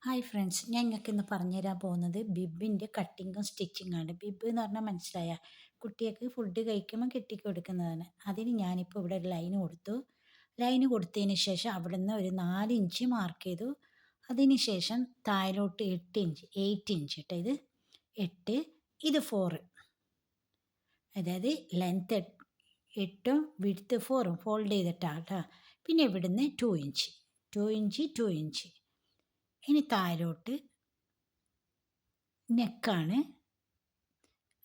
Hi friends, ഞാൻ നിങ്ങൾക്ക് ഇന്ന് പറഞ്ഞുതരാൻ പോകുന്നത് ബിബിൻ്റെ കട്ടിങ്ങും സ്റ്റിച്ചിങ്ങും ആണ്. ബിബ് എന്ന് പറഞ്ഞാൽ മനസ്സിലായ കുട്ടികൾക്ക് ഫുഡ് കഴിക്കുമ്പോൾ കെട്ടിക്കൊടുക്കുന്നതാണ്. അതിന് ഞാനിപ്പോൾ ഇവിടെ ഒരു ലൈൻ കൊടുത്തു. ലൈൻ കൊടുത്തതിന് ശേഷം അവിടുന്ന് ഒരു 4 ഇഞ്ച് മാർക്ക് ചെയ്തു. അതിന് ശേഷം താഴോട്ട് 8 ഇഞ്ച് 8 ഇഞ്ച് കേട്ടോ, ഇത് 8, ഇത് 4, അതായത് ലെങ്ത് 8ഉം വിഡ്ത്ത് 4ഉം ഫോൾഡ് ചെയ്തിട്ടാണ് കേട്ടോ. പിന്നെ ഇവിടുന്ന് 2 ഇഞ്ച് 2 ഇഞ്ച് 2 ഇഞ്ച്. ഇനി താഴോട്ട് നെക്കാണ്,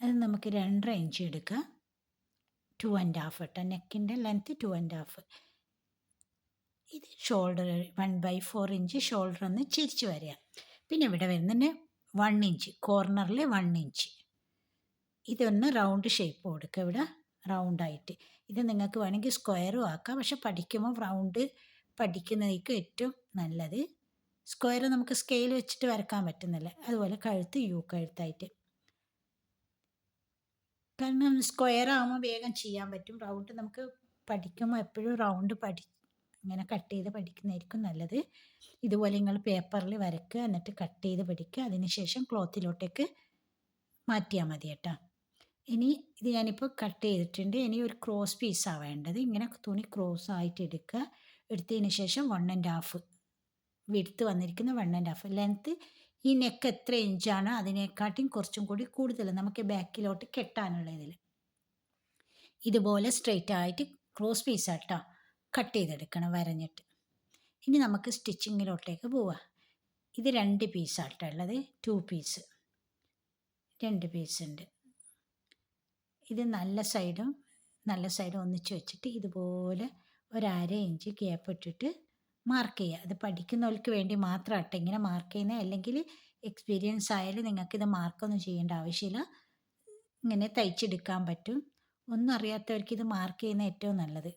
അത് നമുക്ക് 2.5 ഇഞ്ച് എടുക്കാം. 2.5 കേട്ടോ, നെക്കിൻ്റെ ലെങ്ത്ത് 2.5. ഇത് ഷോൾഡർ 1/4 ഇഞ്ച് ഷോൾഡർ ഒന്ന് ചിരിച്ച് വരിക. പിന്നെ ഇവിടെ വരുന്നതിന് 1 ഇഞ്ച് കോർണറിൽ 1 ഇഞ്ച്. ഇതൊന്ന് റൗണ്ട് ഷേപ്പ് കൊടുക്കുക, ഇവിടെ റൗണ്ടായിട്ട്. ഇത് നിങ്ങൾക്ക് വേണമെങ്കിൽ സ്ക്വയറും ആക്കാം, പക്ഷെ പഠിക്കുമ്പോൾ റൗണ്ട് പഠിക്കുന്നതായിരിക്കും ഏറ്റവും നല്ലത്. സ്ക്വയർ നമുക്ക് സ്കെയിൽ വെച്ചിട്ട് വരക്കാൻ പറ്റുന്നില്ല. അതുപോലെ കഴുത്ത് യു കഴുത്തായിട്ട്, കാരണം സ്ക്വയർ ആകുമ്പോൾ വേഗം ചെയ്യാൻ പറ്റും. റൗണ്ട് നമുക്ക് പഠിക്കുമ്പോൾ എപ്പോഴും റൗണ്ട് ഇങ്ങനെ കട്ട് ചെയ്ത് പഠിക്കുന്നതായിരിക്കും നല്ലത്. ഇതുപോലെ നിങ്ങൾ പേപ്പറിൽ വരയ്ക്കുക, എന്നിട്ട് കട്ട് ചെയ്ത് പഠിക്കുക. അതിനുശേഷം ക്ലോത്തിലോട്ടേക്ക് മാറ്റിയാൽ മതി കേട്ടോ. ഇനി ഇത് ഞാനിപ്പോൾ കട്ട് ചെയ്തിട്ടുണ്ട്. ഇനി ഒരു ക്രോസ് പീസാണ് വേണ്ടത്. ഇങ്ങനെ തുണി ക്രോസ് ആയിട്ട് എടുക്കുക. എടുത്തതിന് ശേഷം 1.5 വിഡ്ത്ത് വന്നിരിക്കുന്ന 1.5 ലെങ്ത്ത്. ഈ നെക്ക് എത്ര ഇഞ്ചാണ് അതിനെക്കാട്ടിയും കുറച്ചും കൂടി കൂടുതൽ നമുക്ക് ബാക്കിലോട്ട് കെട്ടാനുള്ള ഇതിൽ ഇതുപോലെ സ്ട്രെയിറ്റ് ആയിട്ട് ക്രോസ് പീസാട്ടോ കട്ട് ചെയ്തെടുക്കണം വരഞ്ഞിട്ട്. ഇനി നമുക്ക് സ്റ്റിച്ചിങ്ങിലോട്ടേക്ക് പോവാം. ഇത് 2 പീസാട്ടോ ഉള്ളത്, 2 പീസ്, 2 പീസ് ഉണ്ട്. ഇത് നല്ല സൈഡും ഒന്നിച്ച് വെച്ചിട്ട് ഇതുപോലെ ഒരു 1/2 ഇഞ്ച് ഗ്യാപ്പ് ഇട്ടിട്ട് മാർക്ക് ചെയ്യുക. അത് പഠിക്കുന്നവർക്ക് വേണ്ടി മാത്രം ആട്ടെ ഇങ്ങനെ മാർക്ക് ചെയ്യുന്നത്, അല്ലെങ്കിൽ എക്സ്പീരിയൻസ് ആയാലും നിങ്ങൾക്കിത് മാർക്കൊന്നും ചെയ്യേണ്ട ആവശ്യമില്ല, ഇങ്ങനെ തയ്ച്ചെടുക്കാൻ പറ്റും. ഒന്നും അറിയാത്തവർക്ക് ഇത് മാർക്ക് ചെയ്യുന്ന ഏറ്റവും നല്ലത്,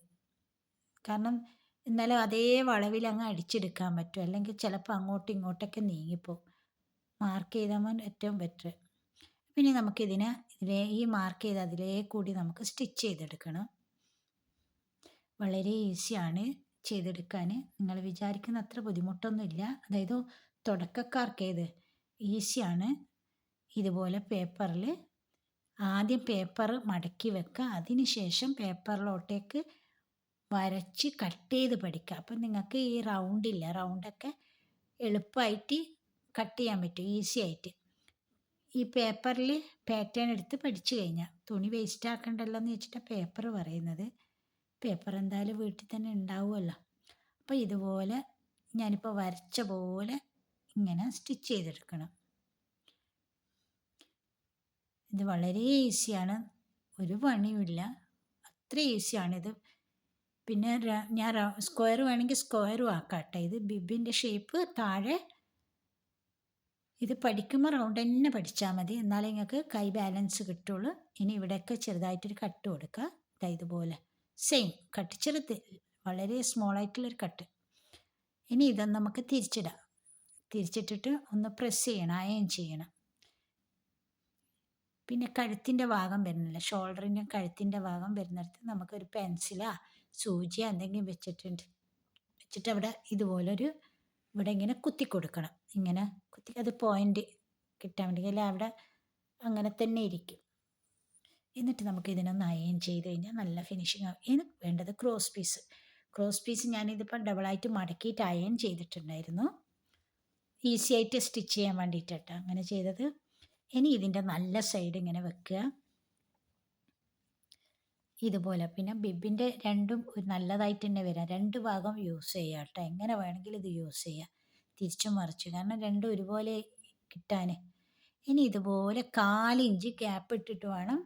കാരണം എന്നാലും അതേ വളവിൽ അങ്ങ് അടിച്ചെടുക്കാൻ പറ്റും. അല്ലെങ്കിൽ ചിലപ്പോൾ അങ്ങോട്ടും ഇങ്ങോട്ടൊക്കെ നീങ്ങിപ്പോവും. മാർക്ക് ചെയ്താൽ ഏറ്റവും ബെറ്റർ. പിന്നെ നമുക്കിതിനെ ഈ മാർക്ക് ചെയ്ത് അതിലേ കൂടി നമുക്ക് സ്റ്റിച്ച് ചെയ്തെടുക്കണം. വളരെ ഈസിയാണ് ചെയ്തെടുക്കാൻ. നിങ്ങൾ വിചാരിക്കുന്ന അത്ര ബുദ്ധിമുട്ടൊന്നുമില്ല. അതായത് തുടക്കക്കാർക്ക് ഇത് ഈസിയാണ്. ഇതുപോലെ പേപ്പറിൽ ആദ്യം പേപ്പർ മടക്കി വെക്കുക, അതിന് ശേഷം പേപ്പറിലോട്ടേക്ക് വരച്ച് കട്ട് ചെയ്ത് പഠിക്കുക. അപ്പം നിങ്ങൾക്ക് ഈ റൗണ്ടൊക്കെ എളുപ്പമായിട്ട് കട്ട് ചെയ്യാൻ പറ്റും, ഈസി ആയിട്ട്. ഈ പേപ്പറിൽ പാറ്റേൺ എടുത്ത് പഠിച്ചു കഴിഞ്ഞാൽ തുണി വേസ്റ്റ് ആക്കണ്ടല്ലോ എന്ന് വെച്ചിട്ടാണ് പേപ്പർ പറയുന്നത്. പേപ്പർ എന്തായാലും വീട്ടിൽ തന്നെ ഉണ്ടാവുമല്ലോ. അപ്പോൾ ഇതുപോലെ ഞാനിപ്പോൾ വരച്ച പോലെ ഇങ്ങനെ സ്റ്റിച്ച് ചെയ്തെടുക്കണം. ഇത് വളരെ ഈസിയാണ്, ഒരു പണിയുമില്ല, അത്ര ഈസിയാണിത്. പിന്നെ ഞാൻ സ്ക്വയർ വേണമെങ്കിൽ സ്ക്വയറും ആക്കാം കേട്ടോ. ഇത് ബിബിൻ്റെ ഷേപ്പ് താഴെ. ഇത് പഠിക്കുമ്പോൾ റൗണ്ട് തന്നെ പഠിച്ചാൽ മതി, എന്നാലേ നിങ്ങൾക്ക് കൈ ബാലൻസ് കിട്ടുള്ളൂ. ഇനി ഇവിടെയൊക്കെ ചെറുതായിട്ടൊരു കട്ട് കൊടുക്കുക, ഇതുപോലെ സെയിം കട്ട്, ചെറുത് വളരെ സ്മോളായിട്ടുള്ളൊരു കട്ട്. ഇനി ഇതൊന്ന് നമുക്ക് തിരിച്ചിട്ടിട്ട് ഒന്ന് പ്രസ് ചെയ്യണം, അയൺ ചെയ്യണം. പിന്നെ കഴുത്തിൻ്റെ ഭാഗം വരുന്നില്ല, ഷോൾഡറിൻ്റെ കഴുത്തിൻ്റെ ഭാഗം വരുന്നിടത്ത് നമുക്കൊരു പെൻസിലോ സൂചിയോ എന്തെങ്കിലും വെച്ചിട്ട് അവിടെ ഇതുപോലൊരു ഇവിടെ ഇങ്ങനെ കുത്തി കൊടുക്കണം. ഇങ്ങനെ കുത്തി, അത് പോയിൻ്റ് കിട്ടാൻ വേണ്ടി, അല്ല അവിടെ അങ്ങനെ തന്നെ ഇരിക്കും. എന്നിട്ട് നമുക്ക് ഇതിനൊന്ന് അയൺ ചെയ്ത് കഴിഞ്ഞാൽ നല്ല ഫിനിഷിങ് ആവും. ഇനി വേണ്ടത് ക്രോസ് പീസ് ഞാനിതിപ്പോൾ ഡബിളായിട്ട് മടക്കിയിട്ട് അയൺ ചെയ്തിട്ടുണ്ടായിരുന്നു, ഈസി ആയിട്ട് സ്റ്റിച്ച് ചെയ്യാൻ വേണ്ടിയിട്ടാണ് അങ്ങനെ ചെയ്തത്. ഇനി ഇതിൻ്റെ നല്ല സൈഡ് ഇങ്ങനെ വെക്കുക ഇതുപോലെ. പിന്നെ ബിബിൻ്റെ രണ്ടും നല്ലതായിട്ട് തന്നെ വരാം, 2 ഭാഗം യൂസ് ചെയ്യുക കേട്ടോ. എങ്ങനെ വേണമെങ്കിലും ഇത് യൂസ് ചെയ്യുക, തിരിച്ചും മറിച്ചു, കാരണം രണ്ടും ഒരുപോലെ കിട്ടാൻ. ഇനി ഇതുപോലെ 4 ഇഞ്ച് ഗ്യാപ്പ് ഇട്ടിട്ട് വേണം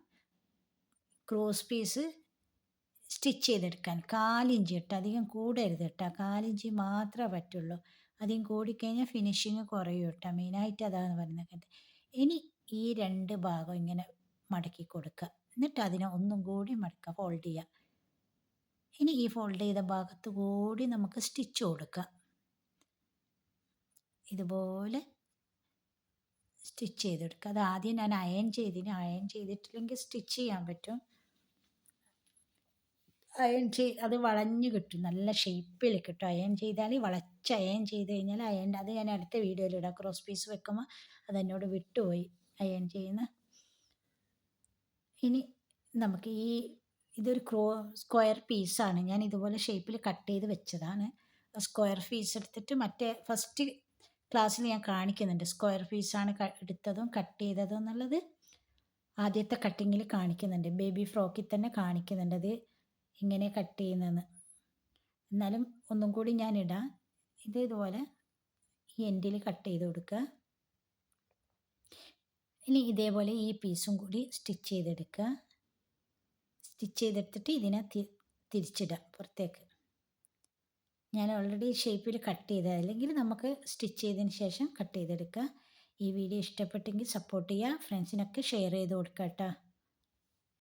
ക്രോസ് പീസ് സ്റ്റിച്ച് ചെയ്തെടുക്കാൻ. 4 ഇഞ്ച് ഇട്ട്, അധികം കൂടരുത് കേട്ടോ, 4 ഇഞ്ച് മാത്രമേ പറ്റുള്ളൂ. അധികം കൂടിക്കഴിഞ്ഞാൽ ഫിനിഷിങ് കുറയും കേട്ടോ, മെയിനായിട്ട് അതാണ് പറയുന്നത്. ഇനി ഈ 2 ഭാഗം ഇങ്ങനെ മടക്കി കൊടുക്കുക, എന്നിട്ട് അതിനെ ഒന്നും കൂടി മടക്കുക, ഫോൾഡ് ചെയ്യുക. ഇനി ഈ ഫോൾഡ് ചെയ്ത ഭാഗത്ത് കൂടി നമുക്ക് സ്റ്റിച്ച് കൊടുക്കാം, ഇതുപോലെ സ്റ്റിച്ച് ചെയ്തെടുക്കുക. അത് ആദ്യം ഞാൻ അയൺ ചെയ്തിട്ടില്ലെങ്കിൽ സ്റ്റിച്ച് ചെയ്യാൻ പറ്റും. അത് വളഞ്ഞ് കിട്ടും. നല്ല ഷേപ്പിൽ കിട്ടും. അയൺ ചെയ്താൽ വളച്ച് അയൺ ചെയ്ത് കഴിഞ്ഞാൽ അത് ഞാൻ അടുത്ത വീഡിയോയിൽ ഇടാം. ക്രോസ് പീസ് വെക്കുമ്പോൾ അതെന്നോട് വിട്ടുപോയി അയൺ ചെയ്യുന്ന. ഇനി നമുക്ക് ഇതൊരു സ്ക്വയർ പീസാണ്. ഞാൻ ഇതുപോലെ ഷേപ്പിൽ കട്ട് ചെയ്ത് വെച്ചതാണ്. സ്ക്വയർ പീസ് എടുത്തിട്ട് ഫസ്റ്റ് ക്ലാസ്സിൽ ഞാൻ കാണിക്കുന്നുണ്ട്. സ്ക്വയർ പീസാണ് എടുത്തതും കട്ട് ചെയ്തതും എന്നുള്ളത് ആദ്യത്തെ കട്ടിങ്ങിൽ കാണിക്കുന്നുണ്ട്. ബേബി ഫ്രോക്കിൽ തന്നെ കാണിക്കുന്നുണ്ട് അത് ഇങ്ങനെ കട്ട് ചെയ്യുന്നതെന്ന്. എന്നാലും ഒന്നും കൂടി ഞാൻ ഇടാം. ഇതുപോലെ ഈ എൻഡിൽ കട്ട് ചെയ്ത് കൊടുക്കുക. ഇനി ഇതേപോലെ ഈ പീസും കൂടി സ്റ്റിച്ച് ചെയ്തെടുക്കുക. സ്റ്റിച്ച് ചെയ്തെടുത്തിട്ട് ഇതിനെ തിരിച്ചിടാം പുറത്തേക്ക്. ഞാൻ ഓൾറെഡി ഷേപ്പിൽ കട്ട് ചെയ്തത്, അല്ലെങ്കിൽ നമുക്ക് സ്റ്റിച്ച് ചെയ്തതിന് ശേഷം കട്ട് ചെയ്തെടുക്കുക. ഈ വീഡിയോ ഇഷ്ടപ്പെട്ടെങ്കിൽ സപ്പോർട്ട് ചെയ്യുക. ഫ്രണ്ട്സിനൊക്കെ ഷെയർ ചെയ്ത് കൊടുക്കുക കേട്ടോ.